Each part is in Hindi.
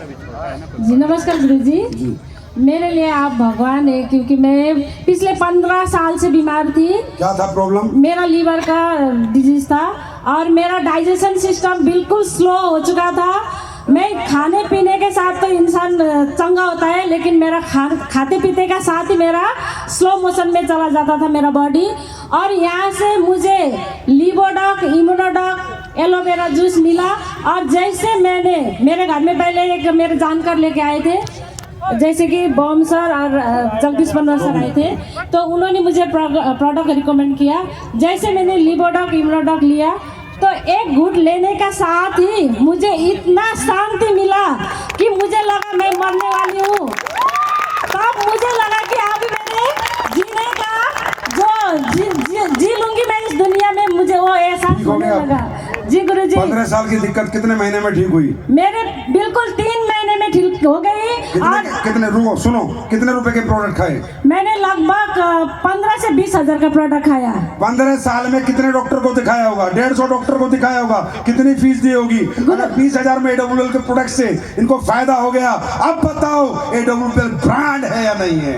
जी नमस्कार गुरु जी। मेरे लिए आप भगवान है, क्योंकि मैं पिछले 15 साल से बीमार थी। क्या था प्रॉब्लम? मेरा लीवर का डिजीज था और मेरा डाइजेशन सिस्टम बिल्कुल स्लो हो चुका था। मैं खाने पीने के साथ तो इंसान चंगा होता है, लेकिन मेरा खाते पीते का साथ ही मेरा स्लो मोशन में चला जाता था मेरा बॉडी। और यहाँ से मुझे लिवोडॉक, इम्यूनोडॉक, एलोवेरा जूस मिला। और जैसे मैंने मेरे घर में पहले एक मेरे जानकार लेके आए थे, जैसे कि बॉम सर और जगदीश पन्ना सर आए थे, तो उन्होंने मुझे प्रोडक्ट रिकमेंड किया। जैसे मैंने लिवोडॉक, इम्यूनोडॉक लिया तो एक घूंट लेने का साथ ही मुझे इतना शांति मिला कि मुझे लगा मैं मरने वाली हूँ। तब मुझे लगा कि अभी मैंने जीने का जो जी लूंगी मैं इस दुनिया में, मुझे वो एहसास होने लगा। जी गुरु जी। 15 साल की दिक्कत कितने महीने में ठीक हुई? मेरे बिल्कुल 3 महीने में ठीक हो गई। कितने रुपए के प्रोडक्ट खाए? मैंने लगभग 15 से 20 हजार का प्रोडक्ट खाया। 15 साल में कितने डॉक्टर को दिखाया होगा? 150 डॉक्टर को दिखाया होगा। कितनी फीस दी होगी? अगर 20,000 में AWL के प्रोडक्ट से इनको फायदा हो गया, अब बताओ AWL ब्रांड है या नहीं है?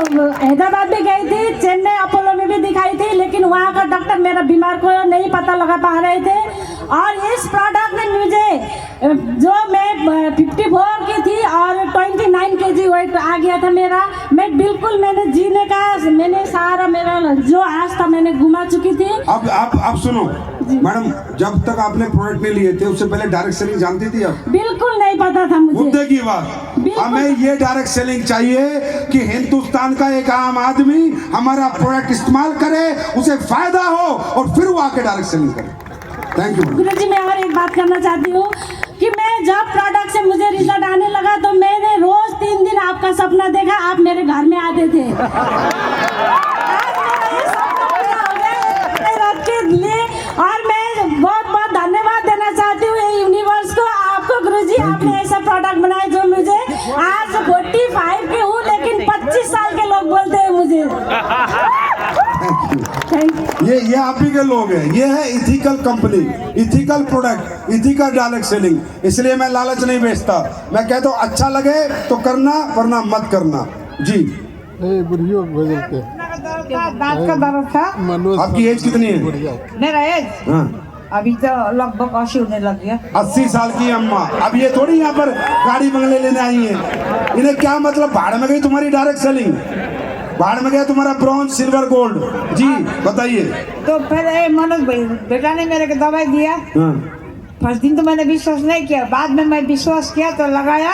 मैं हैदराबाद भी गई थी, चेन्नई अपोलो में भी दिखाई थी, लेकिन वहाँ का डॉक्टर मेरा बीमार को नहीं पता लगा पा रहे थे। और इस प्रोडक्ट ने मुझे, जो मैं 54 की थी और 29 kg वेट आ गया था मेरा, मैं बिल्कुल मैंने जीने का, मैंने सारा मेरा जो आज था मैंने घुमा चुकी थी। अब आप सुनो मैडम, जब तक आपने प्रोडक्ट नहीं लिए थे उससे पहले डायरेक्ट सेलिंग जानती थी आप? बिल्कुल नहीं पता था मुझे। मुद्दे की बात, हमें ये डायरेक्ट सेलिंग चाहिए कि हिंदुस्तान का एक आम आदमी हमारा प्रोडक्ट इस्तेमाल करे, उसे फायदा हो और फिर वो आके डायरेक्ट सेलिंग करे। थैंक यू गुरु जी। मैं और एक बात करना चाहती हूँ कि मैं जब प्रोडक्ट से मुझे रिजल्ट आने लगा तो मैंने रोज 3 दिन आपका सपना देखा, आप मेरे घर में आते थे। आज मेरा ये सपना पूरा हो गया रथ के लिए, और मैं बहुत बहुत धन्यवाद देना चाहती हूँ ये यूनिवर्स को, आपको गुरु जी। आपने ऐसा प्रोडक्ट बनाया जो मुझे आज 45 की हूँ, लेकिन 25 साल के लोग बोलते हैं मुझे। ये आप ही के लोग हैं। ये है ethical company, ethical product, ethical direct selling. इसलिए मैं लालच नहीं बेचता। मैं कहता हूँ अच्छा लगे तो करना, वरना मत करना। जी दांत का दर्द था। आपकी एज कितनी है? मेरा एज हाँ। अभी तो लगभग 80 होने लग गया। 80 साल की अम्मा, अब ये थोड़ी यहाँ पर गाड़ी बंगले लेने आई है। इन्हें क्या मतलब? भाड़ में गई तुम्हारी डायरेक्ट सेलिंग, भाड़ में गया तुम्हारा ब्रॉन्ज, सिल्वर, गोल्ड। जी बताइए। तो फिर मनोज भाई बेटा ने मेरे को दवाई दिया। फर्स्ट दिन तो मैंने विश्वास नहीं किया, बाद में मैं विश्वास किया तो लगाया,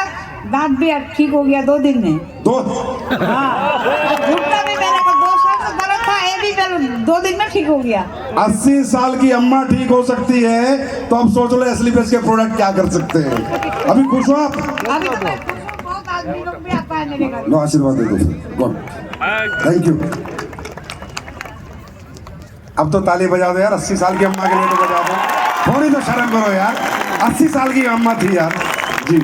दांत भी ठीक हो गया 2 दिन में। हाँ, घुटना भी मेरे को 2 साल से दर्द था, ये भी मेरे 2 दिन में ठीक हो गया। 80 साल की अम्मा ठीक हो सकती है तो अब सोच लो असली बेस के प्रोडक्ट क्या कर सकते हैं। अभी खुश हो आप? अभी तो मैं खुश हूँ, बहुत आदमी लोग भी आता है मेरे घर। लो आशीर्वाद दे दो। Thank you. अब तो ताली बजा दो यार, 80 साल की अम्मा के लिए तो बजा दो, थोड़ी तो शर्म करो यार। 80 साल की अम्मा थी यार। जी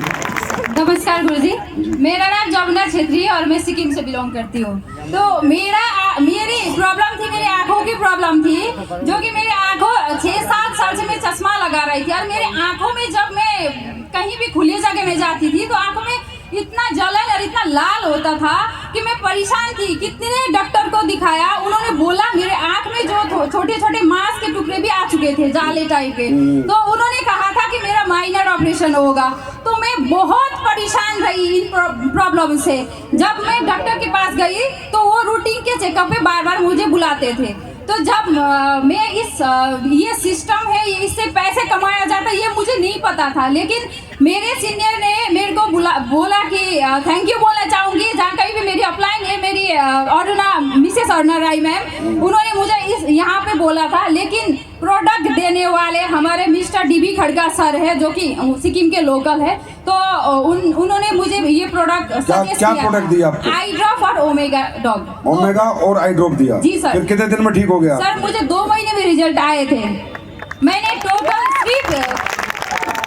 नमस्कार गुरुजी। मेरा नाम जमुना छेत्री है और मैं सिक्किम से बिलोंग करती हूँ। तो मेरी प्रॉब्लम थी, मेरी आंखों की प्रॉब्लम थी, जो कि मेरी आंखों 6-7 साल से मैं चश्मा लगा रही थी, और मेरे आंखों में जब मैं कहीं भी खुली जगह में जाती थी तो आंखों में इतना जलन और इतना लाल होता था कि मैं परेशान थी। कितने डॉक्टर को दिखाया, उन्होंने बोला मेरे आंख में जो छोटे छोटे मांस के टुकड़े भी आ चुके थे, जाले टाइप के, तो उन्होंने कहा था कि मेरा माइनर ऑपरेशन होगा। तो मैं बहुत परेशान रही इन प्रॉब्लम से। जब मैं डॉक्टर के पास गई तो वो रूटीन के चेकअप पे बार बार मुझे बुलाते थे। तो जब मैं ये सिस्टम है, ये इससे पैसे कमाया जाता है, ये मुझे नहीं पता था। लेकिन मेरे सीनियर ने मेरे को बोला कि थैंक यू बोलना चाहूँगी, जहाँ कहीं भी मेरी अपलाइन है, मेरी अर्णा, मिसेस अर्णा राय मैम, उन्होंने मुझे यहाँ पे बोला था। लेकिन प्रोडक्ट देने वाले हमारे मिस्टर DB खड़गा सर है, जो कि सिक्किम के लोकल है, तो उन्होंने मुझे ये प्रोडक्ट सजेस्ट क्या प्रोडक्ट दिया आपको? आई ड्रॉप और ओमेगा डॉग। ओमेगा और आई ड्रॉप दिया? जी सर। फिर कितने दिन में ठीक हो गया? सर मुझे 2 महीने में रिजल्ट आए थे। मैंने टोटल सिर्फ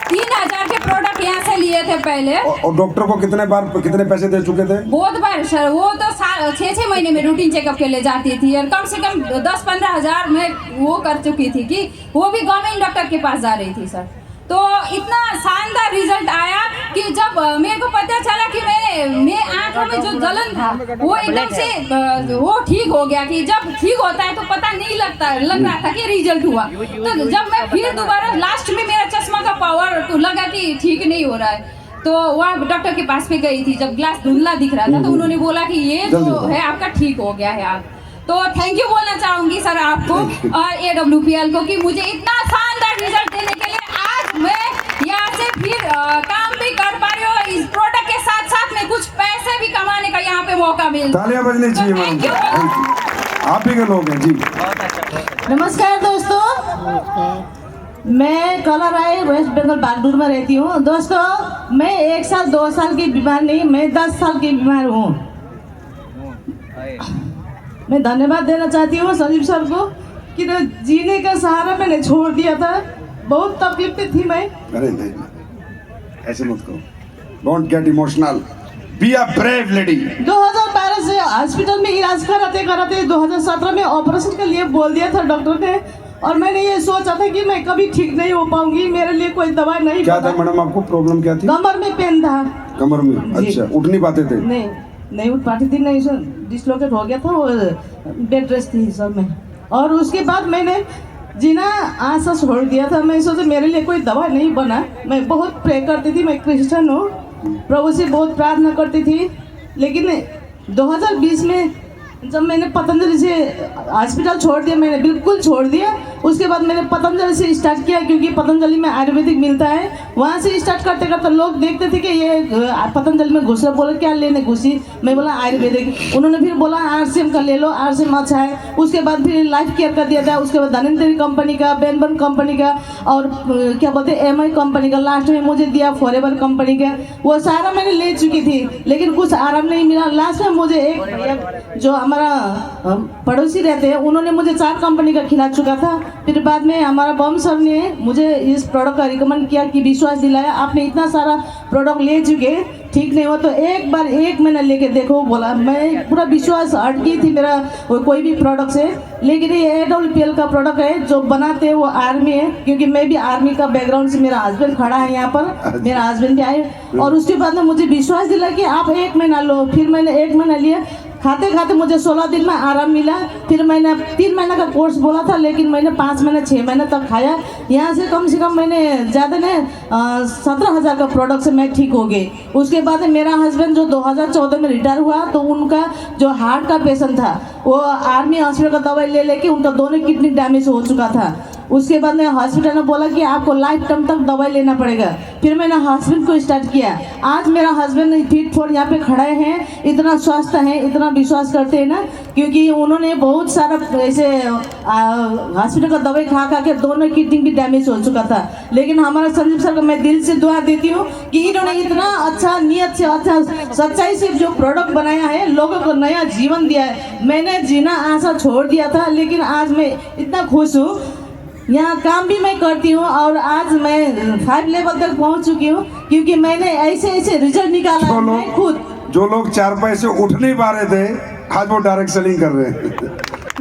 3000 के प्रोडक्ट यहाँ से लिए थे पहले। और डॉक्टर को कितने पैसे दे चुके थे? बहुत बार सर, वो तो 6-6 महीने में रूटीन चेकअप के लिए जाती थी, और कम से कम 10-15 हजार में वो कर चुकी थी कि वो भी गवर्नमेंट डॉक्टर के पास जा रही थी सर। तो इतना जब मेरे को पता चला कि मेरे आंखों में जो जलन था वो एकदम से वो ठीक हो गया, कि जब ठीक होता है तो पता नहीं लग रहा था कि रिजल्ट हुआ। तो जब मैं फिर दोबारा लास्ट में मेरा चश्मा का पावर तो लगा कि ठीक नहीं हो रहा है, तो वहाँ डॉक्टर के पास पे गई थी। जब ग्लास धुंधला दिख रहा था तो उन्होंने बोला कि ये जो है आपका ठीक हो गया है आप। तो थैंक यू बोलना चाहूंगी सर आपको और AWPL को कि मुझे इतना शानदार रिजल्ट देने के लिए आज मैं यहाँ से फिर काम भी कर पा रही हूँ। इस प्रोडक्ट के साथ साथ में कुछ पैसे भी कमाने का यहाँ पे मौका मिल। तालियां बजनी चाहिए मैडम, आप ही के लोग हैं जी। नमस्कार दोस्तों, मैं कला राय वेस्ट बंगाल बागडोर में रहती हूँ। दोस्तों मैं 1 साल 2 साल की बीमार नहीं, मैं 10 साल की बीमार हूँ। मैं धन्यवाद देना चाहती हूँ संजीव सर को कि जीने का सहारा मैंने छोड़ दिया था। बहुत तकलीफ में थी मैं। अरे नहीं, ऐसे मत करो, don't get emotional, be a brave lady. 2012 से हॉस्पिटल में इलाज कराते 2017 में ऑपरेशन के लिए बोल दिया था डॉक्टर ने, और मैंने ये सोचा था कि मैं कभी ठीक नहीं हो पाऊंगी, मेरे लिए कोई दवाई नहीं। क्या था मैडम, आपको प्रॉब्लम क्या थी? कमर में पेन था। कमर में? अच्छा, उठ नहीं पाते थे? नहीं उठ पाती थी, नहीं सर, डिसलोकेट हो गया था, वो बेड रेस्ट थी सर में। और उसके बाद मैंने जीना आशा छोड़ दिया था। मैं सोचा मेरे लिए कोई दवा नहीं बना। मैं बहुत प्रे करती थी, मैं क्रिश्चियन हूँ, प्रभु से बहुत प्रार्थना करती थी। लेकिन 2020 में जब मैंने पतंजलि से हॉस्पिटल छोड़ दिया, मैंने बिल्कुल छोड़ दिया। उसके बाद मैंने पतंजलि से स्टार्ट किया, क्योंकि पतंजलि में आयुर्वेदिक मिलता है। वहाँ से स्टार्ट करते करते लोग देखते थे कि ये पतंजलि में घुस रहा, बोले क्या लेने घुसी, मैं बोला आयुर्वेदिक। उन्होंने फिर बोला RCM का ले लो, RCM अच्छा है। उसके बाद फिर लाइफ केयर का दिया था, उसके बाद धनंजय कंपनी का, बेनबन कंपनी का, और क्या बोलते हैं MI कंपनी का, लास्ट में मुझे दिया फॉरएवर कंपनी का। वो सारा मैंने ले चुकी थी, लेकिन कुछ आराम नहीं मिला। लास्ट में मुझे एक भैया जो हमारा पड़ोसी रहते हैं, उन्होंने मुझे 4 कंपनी का खिला चुका था। फिर बाद में हमारा बम सर ने मुझे इस प्रोडक्ट का रिकमेंड किया, कि विश्वास दिलाया, आपने इतना सारा प्रोडक्ट ले चुके, ठीक नहीं हो तो एक बार 1 महीना लेके देखो बोला। मैं पूरा विश्वास हट गई थी मेरा कोई भी प्रोडक्ट से। लेकिन ये AWPL का प्रोडक्ट है, जो बनाते हैं वो आर्मी है, क्योंकि मैं भी आर्मी का बैकग्राउंड से, मेरा हस्बैंड खड़ा है यहाँ पर, मेरा हस्बैंड भी आए। और उसके बाद में मुझे विश्वास दिला कि आप 1 महीना लो। फिर मैंने 1 महीना लिया, खाते खाते मुझे 16 दिन में आराम मिला। फिर मैंने 3 महीने का कोर्स बोला था, लेकिन मैंने 5 महीने 6 महीने तक खाया। यहाँ से कम मैंने ज़्यादा ने 17,000 का प्रोडक्ट से मैं ठीक हो गई। उसके बाद मेरा हस्बैंड जो 2014 में रिटायर हुआ, तो उनका जो हार्ट का पेशेंट था, वो आर्मी हॉस्पिटल का दवाई ले लेके उनका दोनों किडनी डैमेज हो चुका था। उसके बाद में हॉस्पिटल ने बोला कि आपको लाइफ टाइम तक दवाई लेना पड़ेगा। फिर मैंने हस्बैंड को स्टार्ट किया। आज मेरा हस्बैंड फिट फोर यहाँ पे खड़े हैं, इतना स्वस्थ हैं, इतना विश्वास करते हैं ना, क्योंकि उन्होंने बहुत सारा ऐसे हॉस्पिटल का दवाई खा के दोनों किडनी भी डैमेज हो चुका था। लेकिन हमारा संजीव सर को मैं दिल से दुआ देती हूँ कि इन्होंने इतना अच्छा नियत से, अच्छा सच्चाई से जो प्रोडक्ट बनाया है, लोगों को नया जीवन दिया है। मैंने जीना आशा छोड़ दिया था, लेकिन आज मैं इतना खुश हूँ। यहाँ काम भी मैं करती हूँ, और आज मैं 5 लेवल तक पहुँच चुकी हूँ, क्योंकि मैंने ऐसे रिजल्ट निकाला मैं खुद। जो लोग 4 पैसे उठ नहीं पा रहे थे, आज वो डायरेक्ट सेलिंग कर रहे हैं।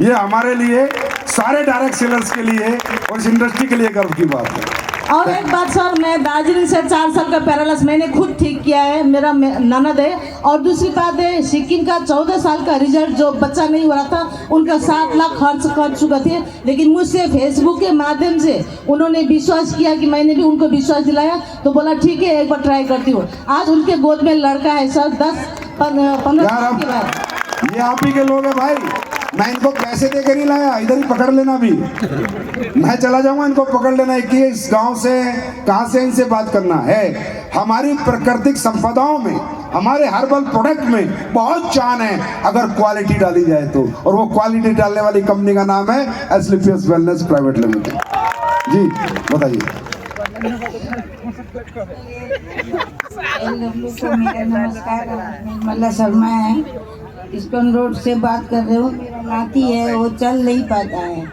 ये हमारे लिए, सारे डायरेक्ट सेलर्स के लिए और इस इंडस्ट्री के लिए गर्व की बात है। और एक बात सर, मैं दार्जिलिंग से 4 साल का पैरालिसिस मैंने खुद ठीक किया है, मेरा ननद है। और दूसरी बात है, सिक्किम का 14 साल का रिजल्ट, जो बच्चा नहीं हो रहा था, उनका 7 लाख खर्च कर चुके थे। लेकिन मुझसे फेसबुक के माध्यम से उन्होंने विश्वास किया, कि मैंने भी उनको विश्वास दिलाया, तो बोला ठीक है एक बार ट्राई करती हूँ। आज उनके गोद में लड़का है सर, 10-15 साल के बाद। ये आप ही के लोग हैं भाई। मैं इनको पैसे दे कर नहीं लाया, इधर ही पकड़ लेना भी। मैं चला जाऊंगा, इनको पकड़ लेना है कि इस गांव से कहां से इनसे बात करना है। हमारी प्राकृतिक संपदाओं में, हमारे हर्बल प्रोडक्ट में बहुत जान है, अगर क्वालिटी डाली जाए तो। और वो क्वालिटी डालने वाली कंपनी का नाम है एस्क्लेपियस वेलनेस प्राइवेट लिमिटेड। जी बताइए। नमस्कार, मल्ला शर्मा है, इस्कॉन रोड से बात कर रहे हूँ। मेरा नाती है, वो चल नहीं पाता है,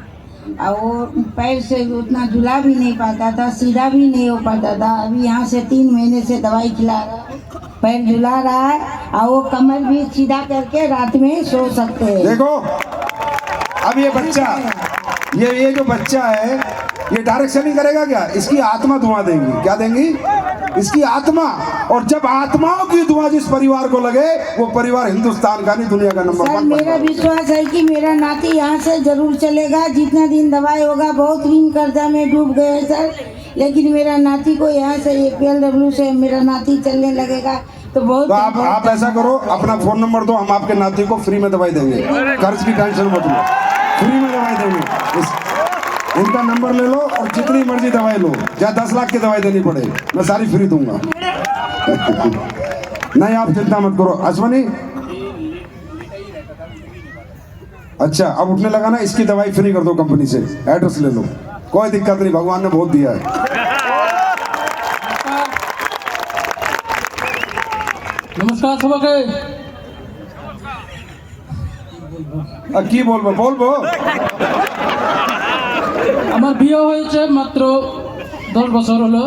और वो पैर से उतना झुला भी नहीं पाता था, सीधा भी नहीं हो पाता था। अभी यहाँ से 3 महीने से दवाई खिला रहा है, पैर झुला रहा है, और वो कमर भी सीधा करके रात में सो सकते हैं। देखो अब ये बच्चा, ये जो बच्चा है, ये डायरेक्ट सेलिंग करेगा क्या? इसकी आत्मा धुआं देंगी। क्या देंगी? इसकी आत्मा, और जब आत्माओं की दुआ जिस परिवार को लगे वो परिवार हिंदुस्तान का नहीं दुनिया का नंबर सर 1 मेरा विश्वास है कि मेरा नाती यहाँ से जरूर चलेगा। जितना दिन दवाई होगा, बहुत ऋण कर्जा में डूब गए सर, लेकिन मेरा नाती को यहाँ से PLW से मेरा नाती चलने लगेगा तो बहुत। तो आप ऐसा करो, अपना फोन नंबर दो, हम आपके नाती को फ्री में दवाई देंगे, कर्ज की टेंशन मत लो, फ्री में दवाई देंगे। इनका नंबर ले लो और जितनी मर्जी दवाई लो, चाहे 10 लाख की दवाई देनी पड़े, मैं सारी फ्री दूंगा। नहीं आप चिंता मत करो। अश्वनी, अच्छा अब उठने लगा ना, इसकी दवाई फ्री कर दो कंपनी से, एड्रेस ले लो, कोई दिक्कत नहीं, भगवान ने बहुत दिया है। नमस्कार सबके। কি বলবো বলবো আমার বিয়ে হয়েছে মাত্র 10 বছর হলো।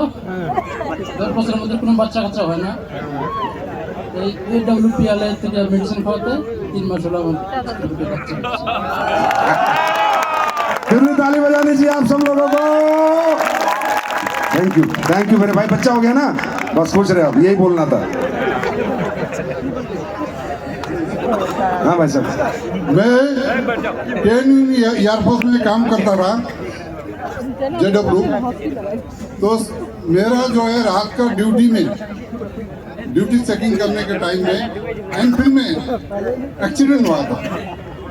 10 বছরের মধ্যে কোনো বাচ্চা কাচ্চা হয় না। এই AWPL থেকে মেডিসিন খাওয়াতে 3 মাস হলো আমার বাচ্চা। फिर भी ताली बजा लीजिए आप सब लोगों को। थैंक यू मेरे भाई, बच्चा हो गया ना, बस खुश रहे आप, यही बोलना था। हाँ भाई साहब, मैं एयरफोर्स में काम करता रहा, JW। तो मेरा जो है रात का ड्यूटी चेकिंग करने के टाइम में एनफील्ड में एक्सीडेंट हुआ था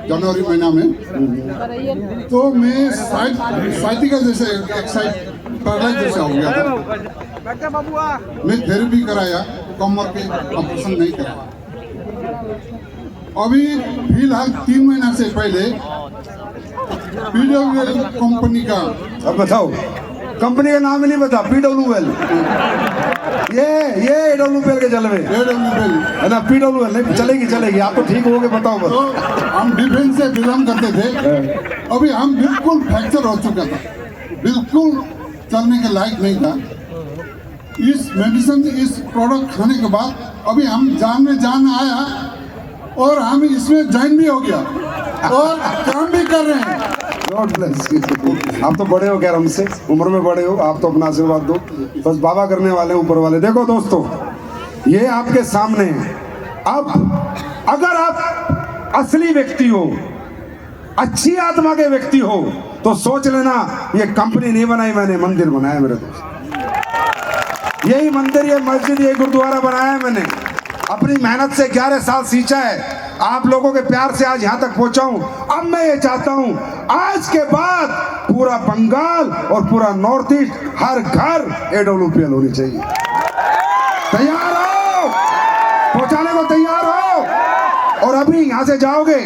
जनवरी महीना में। तो मैं साइटिकल जैसे एक साइड पैरालाइज जैसा हो गया था। मैं थेरेपी कराया, कमर के ऑपरेशन नहीं कराया। अभी फिलहाल 3 महीना से पहले PWL कंपनी का, अब बताओ कंपनी का नाम ही नहीं बता, PWL, ये AWPL के जलवे AWL है ना, PWL नहीं चलेगी, आप तो ठीक हो गए, बताओ बस। तो हम डिफेंस से बिलोंग करते थे। अभी हम बिल्कुल फ्रैक्चर हो चुका था, बिल्कुल चलने के लायक नहीं था। इस मेडिसिन, इस प्रोडक्ट खाने के बाद अभी हम जान आया और हम इसमें ज्वाइन भी हो गया और काम भी कर रहे हैं। God bless. आप तो बड़े हो गया हमसे, उम्र में बड़े हो, आप तो अपना आशीर्वाद दो, बस बाबा करने वाले ऊपर वाले। देखो दोस्तों, ये आपके सामने है। अब अगर आप असली व्यक्ति हो, अच्छी आत्मा के व्यक्ति हो, तो सोच लेना ये कंपनी नहीं बनाई मैंने, मंदिर बनाया मेरे दोस्त। यही मंदिर, ये मस्जिद, ये गुरुद्वारा बनाया है मैंने, अपनी मेहनत से 11 साल सींचा है, आप लोगों के प्यार से आज यहाँ तक पहुंचा हूं। अब मैं ये चाहता हूं आज के बाद पूरा बंगाल और पूरा नॉर्थ ईस्ट हर घर AWPL होनी चाहिए। तैयार हो? पहुंचाने को तैयार हो? और अभी यहाँ से जाओगे